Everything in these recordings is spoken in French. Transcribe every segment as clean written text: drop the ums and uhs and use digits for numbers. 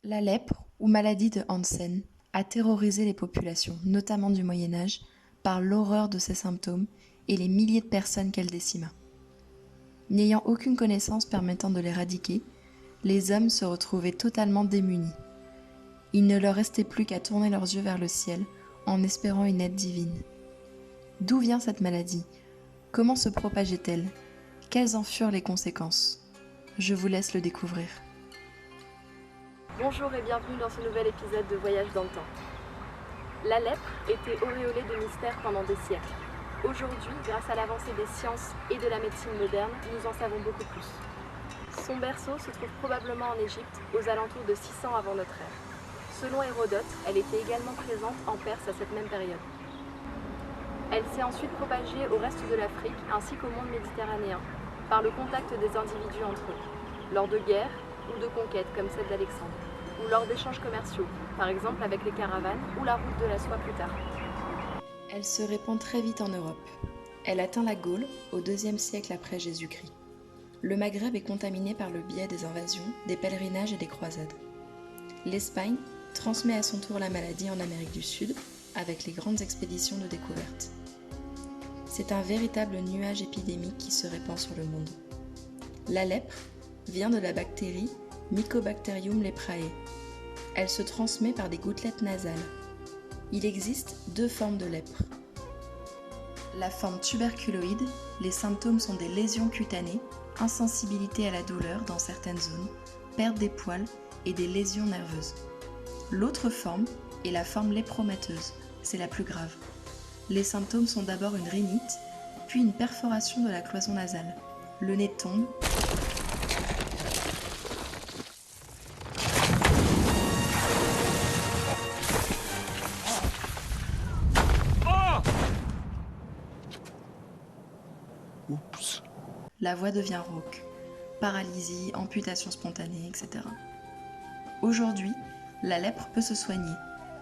La lèpre, ou maladie de Hansen, a terrorisé les populations, notamment du Moyen Âge, par l'horreur de ses symptômes et les milliers de personnes qu'elle décima. N'ayant aucune connaissance permettant de l'éradiquer, les hommes se retrouvaient totalement démunis. Il ne leur restait plus qu'à tourner leurs yeux vers le ciel en espérant une aide divine. D'où vient cette maladie? Comment se propageait-elle? Quelles en furent les conséquences? Je vous laisse le découvrir. Bonjour et bienvenue dans ce nouvel épisode de Voyage dans le temps. La lèpre était auréolée de mystère pendant des siècles. Aujourd'hui, grâce à l'avancée des sciences et de la médecine moderne, nous en savons beaucoup plus. Son berceau se trouve probablement en Égypte, aux alentours de 600 avant notre ère. Selon Hérodote, elle était également présente en Perse à cette même période. Elle s'est ensuite propagée au reste de l'Afrique ainsi qu'au monde méditerranéen, par le contact des individus entre eux, lors de guerres ou de conquêtes comme celle d'Alexandre, ou lors d'échanges commerciaux, par exemple avec les caravanes ou la route de la soie plus tard. Elle se répand très vite en Europe. Elle atteint la Gaule au IIe siècle après Jésus-Christ. Le Maghreb est contaminé par le biais des invasions, des pèlerinages et des croisades. L'Espagne transmet à son tour la maladie en Amérique du Sud avec les grandes expéditions de découverte. C'est un véritable nuage épidémique qui se répand sur le monde. La lèpre vient de la bactérie Mycobacterium leprae. Elle se transmet par des gouttelettes nasales. Il existe deux formes de lèpre. La forme tuberculoïde, les symptômes sont des lésions cutanées, insensibilité à la douleur dans certaines zones, perte des poils et des lésions nerveuses. L'autre forme est la forme lépromateuse, c'est la plus grave. Les symptômes sont d'abord une rhinite, puis une perforation de la cloison nasale. Le nez tombe. Oups. La voix devient rauque. Paralysie, amputation spontanée, etc. Aujourd'hui, la lèpre peut se soigner,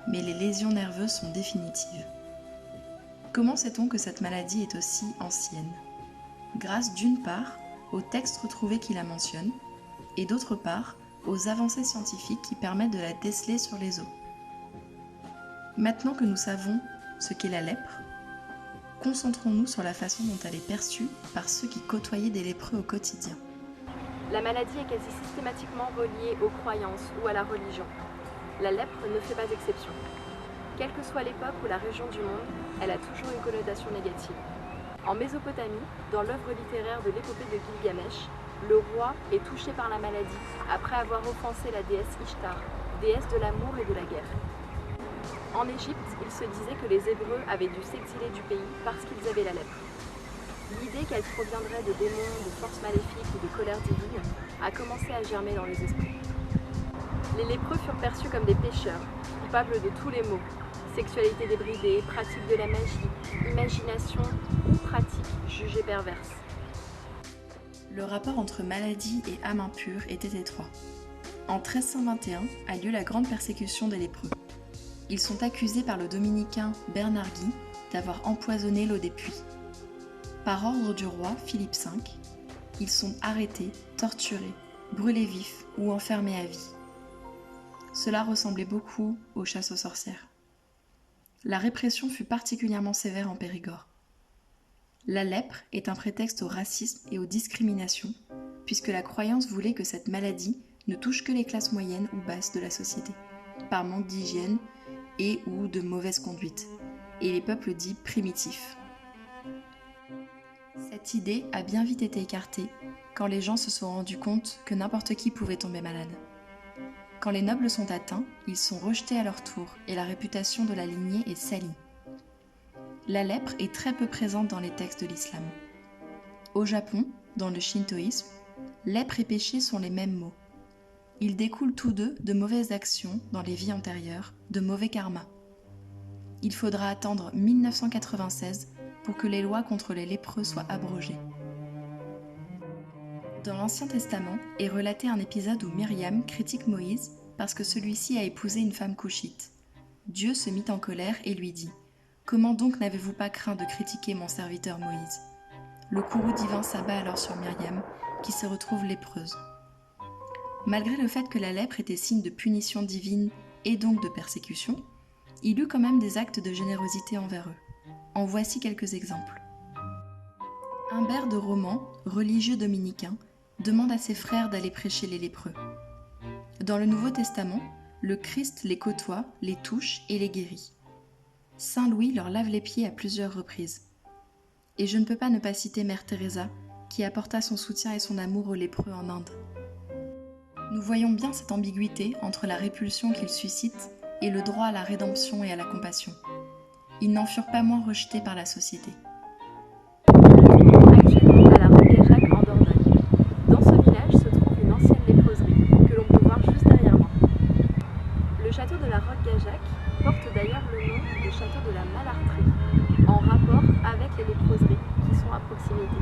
mais les lésions nerveuses sont définitives. Comment sait-on que cette maladie est aussi ancienne? Grâce d'une part aux textes retrouvés qui la mentionnent, et d'autre part aux avancées scientifiques qui permettent de la déceler sur les os. Maintenant que nous savons ce qu'est la lèpre, concentrons-nous sur la façon dont elle est perçue par ceux qui côtoyaient des lépreux au quotidien. La maladie est quasi systématiquement reliée aux croyances ou à la religion. La lèpre ne fait pas exception. Quelle que soit l'époque ou la région du monde, elle a toujours une connotation négative. En Mésopotamie, dans l'œuvre littéraire de l'épopée de Gilgamesh, le roi est touché par la maladie après avoir offensé la déesse Ishtar, déesse de l'amour et de la guerre. En Égypte, il se disait que les Hébreux avaient dû s'exiler du pays parce qu'ils avaient la lèpre. L'idée qu'elle proviendrait de démons, de forces maléfiques ou de colère divine a commencé à germer dans les esprits. Les lépreux furent perçus comme des pécheurs, coupables de tous les maux, sexualité débridée, pratique de la magie, imagination ou pratique jugée perverse. Le rapport entre maladie et âme impure était étroit. En 1321 a lieu la grande persécution des lépreux. Ils sont accusés par le dominicain Bernard Guy d'avoir empoisonné l'eau des puits. Par ordre du roi Philippe V, ils sont arrêtés, torturés, brûlés vifs ou enfermés à vie. Cela ressemblait beaucoup aux chasses aux sorcières. La répression fut particulièrement sévère en Périgord. La lèpre est un prétexte au racisme et aux discriminations, puisque la croyance voulait que cette maladie ne touche que les classes moyennes ou basses de la société, par manque d'hygiène et ou de mauvaise conduite, et les peuples dits primitifs. Cette idée a bien vite été écartée quand les gens se sont rendus compte que n'importe qui pouvait tomber malade. Quand les nobles sont atteints, ils sont rejetés à leur tour et la réputation de la lignée est salie. La lèpre est très peu présente dans les textes de l'islam. Au Japon, dans le shintoïsme, lèpre et péché sont les mêmes mots. Ils découlent tous deux de mauvaises actions dans les vies antérieures, de mauvais karma. Il faudra attendre 1996 pour que les lois contre les lépreux soient abrogées. Dans l'Ancien Testament est relaté un épisode où Myriam critique Moïse parce que celui-ci a épousé une femme couchite. Dieu se mit en colère et lui dit « Comment donc n'avez-vous pas craint de critiquer mon serviteur Moïse ?» Le courroux divin s'abat alors sur Myriam, qui se retrouve lépreuse. Malgré le fait que la lèpre était signe de punition divine et donc de persécution, il eut quand même des actes de générosité envers eux. En voici quelques exemples. Humbert de Roman, religieux dominicain, demande à ses frères d'aller prêcher les lépreux. Dans le Nouveau Testament, le Christ les côtoie, les touche et les guérit. Saint Louis leur lave les pieds à plusieurs reprises. Et je ne peux pas ne pas citer Mère Teresa, qui apporta son soutien et son amour aux lépreux en Inde. Nous voyons bien cette ambiguïté entre la répulsion qu'ils suscitent et le droit à la rédemption et à la compassion. Ils n'en furent pas moins rejetés par la société. Actuellement à la Roque-Gajac en Dordogne. Dans ce village se trouve une ancienne léproserie que l'on peut voir juste derrière moi. Le château de la Roque-Gajac porte d'ailleurs le nom de château de la Malartrie, en rapport avec les léproseries qui sont à proximité.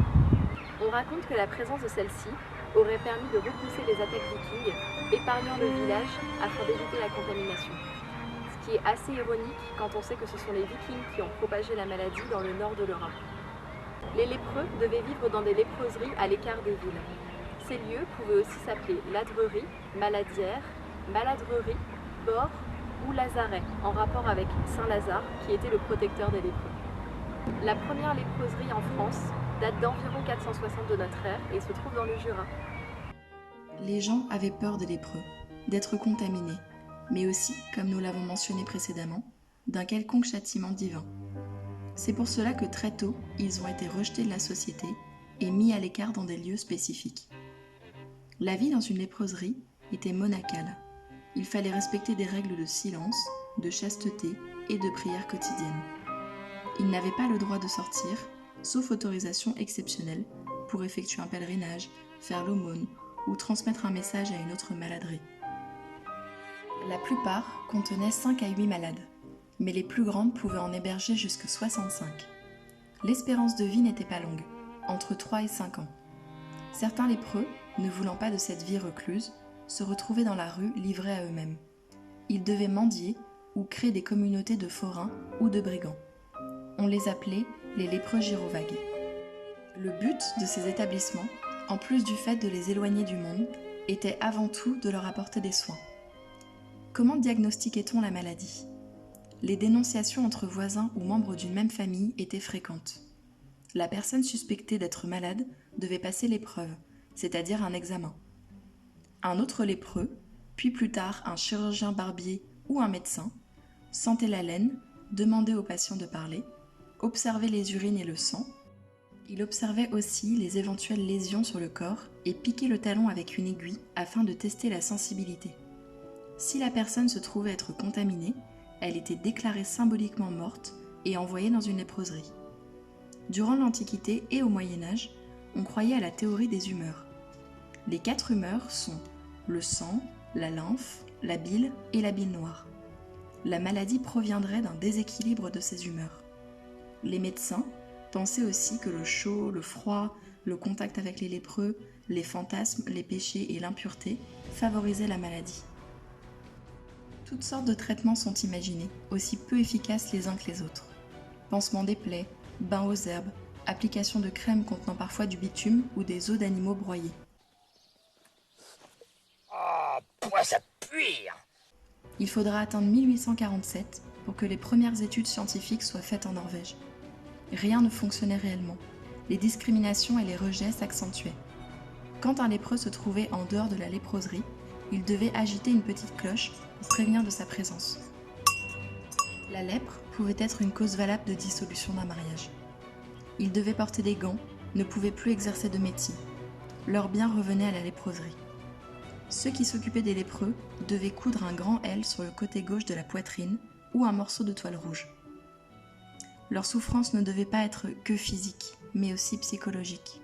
On raconte que la présence de celle-ci aurait permis de repousser les attaques vikings, épargnant le village afin d'éviter la contamination. Ce qui est assez ironique quand on sait que ce sont les vikings qui ont propagé la maladie dans le nord de l'Europe. Les lépreux devaient vivre dans des léproseries à l'écart des villes. Ces lieux pouvaient aussi s'appeler ladrerie, maladière, maladrerie, bord ou lazaret, en rapport avec Saint Lazare, qui était le protecteur des lépreux. La première léproserie en France date d'environ 460 de notre ère et se trouve dans le Jura. Les gens avaient peur des lépreux, d'être contaminés, mais aussi, comme nous l'avons mentionné précédemment, d'un quelconque châtiment divin. C'est pour cela que très tôt, ils ont été rejetés de la société et mis à l'écart dans des lieux spécifiques. La vie dans une léproserie était monacale. Il fallait respecter des règles de silence, de chasteté et de prière quotidienne. Ils n'avaient pas le droit de sortir, sauf autorisation exceptionnelle, pour effectuer un pèlerinage, faire l'aumône ou transmettre un message à une autre maladrerie. La plupart contenaient 5 à 8 malades, mais les plus grandes pouvaient en héberger jusque 65. L'espérance de vie n'était pas longue, entre 3 et 5 ans. Certains lépreux, ne voulant pas de cette vie recluse, se retrouvaient dans la rue livrés à eux-mêmes. Ils devaient mendier ou créer des communautés de forains ou de brigands. On les appelait les lépreux gyrovagues. Le but de ces établissements, en plus du fait de les éloigner du monde, était avant tout de leur apporter des soins. Comment diagnostiquait-on la maladie ? Les dénonciations entre voisins ou membres d'une même famille étaient fréquentes. La personne suspectée d'être malade devait passer l'épreuve, c'est-à-dire un examen. Un autre lépreux, puis plus tard un chirurgien barbier ou un médecin, sentait la laine, demandait aux patients de parler, observait les urines et le sang. Il observait aussi les éventuelles lésions sur le corps et piquait le talon avec une aiguille afin de tester la sensibilité. Si la personne se trouvait être contaminée, elle était déclarée symboliquement morte et envoyée dans une léproserie. Durant l'Antiquité et au Moyen-Âge, on croyait à la théorie des humeurs. Les 4 humeurs sont le sang, la lymphe, la bile et la bile noire. La maladie proviendrait d'un déséquilibre de ces humeurs. Les médecins pensaient aussi que le chaud, le froid, le contact avec les lépreux, les fantasmes, les péchés et l'impureté favorisaient la maladie. Toutes sortes de traitements sont imaginés, aussi peu efficaces les uns que les autres. Pansement des plaies, bains aux herbes, application de crèmes contenant parfois du bitume ou des os d'animaux broyés. Oh, pourquoi ça pue ? Il faudra attendre 1847 pour que les premières études scientifiques soient faites en Norvège. Rien ne fonctionnait réellement. Les discriminations et les rejets s'accentuaient. Quand un lépreux se trouvait en dehors de la léproserie, il devait agiter une petite cloche pour prévenir de sa présence. La lèpre pouvait être une cause valable de dissolution d'un mariage. Ils devaient porter des gants, ne pouvaient plus exercer de métier. Leurs biens revenaient à la léproserie. Ceux qui s'occupaient des lépreux devaient coudre un grand L sur le côté gauche de la poitrine ou un morceau de toile rouge. Leur souffrance ne devait pas être que physique, mais aussi psychologique.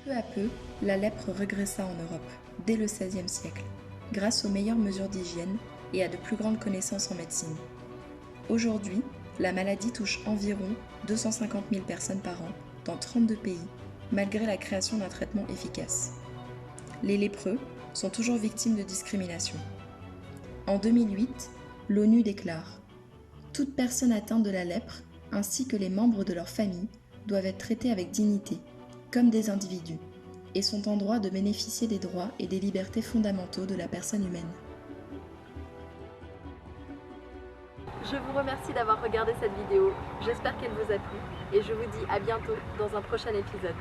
Peu à peu, la lèpre régressa en Europe, dès le XVIe siècle, grâce aux meilleures mesures d'hygiène et à de plus grandes connaissances en médecine. Aujourd'hui, la maladie touche environ 250 000 personnes par an dans 32 pays, malgré la création d'un traitement efficace. Les lépreux sont toujours victimes de discrimination. En 2008, l'ONU déclare « Toute personne atteinte de la lèpre, ainsi que les membres de leur famille, doivent être traités avec dignité, comme des individus. et sont en droit de bénéficier des droits et des libertés fondamentaux de la personne humaine. Je vous remercie d'avoir regardé cette vidéo, j'espère qu'elle vous a plu et je vous dis à bientôt dans un prochain épisode.